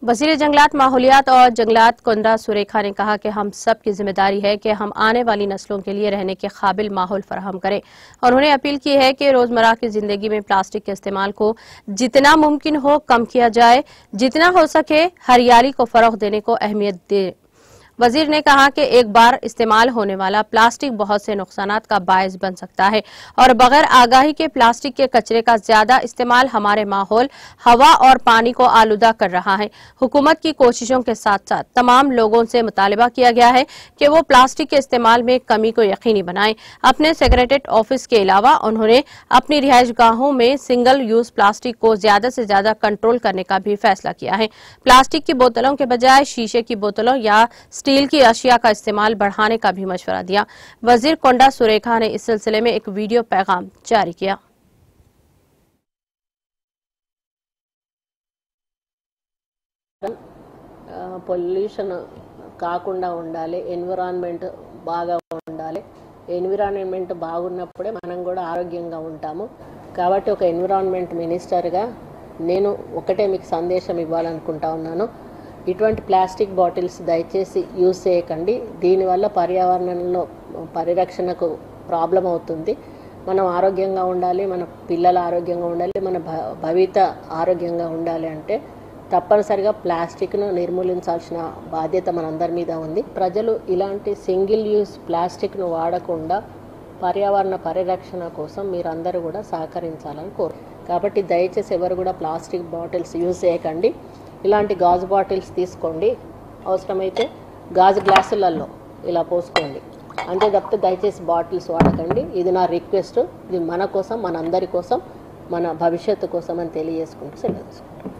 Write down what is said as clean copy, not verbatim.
वज़ीर जंगलात, माहौलियात और जंगलात कोंडा सुरेखा ने कहा कि हम सब की जिम्मेदारी है कि हम आने वाली नस्लों के लिए रहने के काबिल माहौल फराहम करें। और उन्होंने अपील की है कि रोजमर्रा की जिंदगी में प्लास्टिक के इस्तेमाल को जितना मुमकिन हो कम किया जाए, जितना हो सके हरियाली को फरोग देने को अहमियत दे। वजीर ने कहा कि एक बार इस्तेमाल होने वाला प्लास्टिक बहुत से नुकसानात का बायस बन सकता है और बगैर आगाही के प्लास्टिक के कचरे का ज्यादा इस्तेमाल हमारे माहौल, हवा और पानी को आलूदा कर रहा है। हुकूमत की कोशिशों के साथ साथ तमाम लोगों से मुतालबा किया गया है कि वो प्लास्टिक के इस्तेमाल में कमी को यकीनी बनाएं। अपने सेक्रेटेरिएट ऑफिस के अलावा उन्होंने अपनी रिहाइश गाहों में सिंगल यूज प्लास्टिक को ज्यादा से ज्यादा कंट्रोल करने का भी फैसला किया है। प्लास्टिक की बोतलों के बजाय शीशे की बोतलों या स्टील की अशिया का इस्तेमाल बढ़ाने का भी मशवरा दिया। वजीर कोंडा सुरेखा ने इस सिलसिले में एक वीडियो पैगाम जारी किया। పొల్యూషన్ కాకుండా ఉండాలి, ఎన్విరాన్మెంట్ బాగా ఉండాలి. ఎన్విరాన్మెంట్ బాగున్నప్పుడే మనం కూడా ఆరోగ్యంగా ఉంటాము. కాబట్టి ఒక ఎన్విరాన్మెంట్ మినిస్టర్గా నేను ఒకటే మీకు సందేశం ఇవ్వాలనుకుంటా ఉన్నాను. ఇటువంటి ప్లాస్టిక్ బాటిల్స్ దయచేసి యూజ్ చేయకండి. దీనివల్ల పర్యావరణంలో పరిరక్షణకు ప్రాబ్లం అవుతుంది. మనం ఆరోగ్యంగా ఉండాలి, మన పిల్లల ఆరోగ్యంగా ఉండాలి, మన భవిత ఆరోగ్యంగా ఉండాలి అంటే తప్పనిసరిగా ప్లాస్టిక్ను నిర్మూలించాల్సిన బాధ్యత మనందరి మీద ఉంది. ప్రజలు ఇలాంటి సింగిల్ యూజ్ ప్లాస్టిక్ను వాడకుండా పర్యావరణ పరిరక్షణ కోసం మీరందరూ కూడా సహకరించాలని కాబట్టి దయచేసి ఎవరు కూడా ప్లాస్టిక్ బాటిల్స్ యూజ్ చేయకండి. ఇలాంటి గాజు బాటిల్స్ తీసుకోండి, అవసరమైతే గాజు గ్లాసులలో ఇలా పోసుకోండి. అంతే తప్పితే దయచేసి బాటిల్స్ వాడకండి. ఇది నా రిక్వెస్ట్. ఇది మన కోసం, మనందరి కోసం, మన భవిష్యత్తు కోసం అని తెలియజేసుకుంటూ సెలవు తీసుకుంటాం.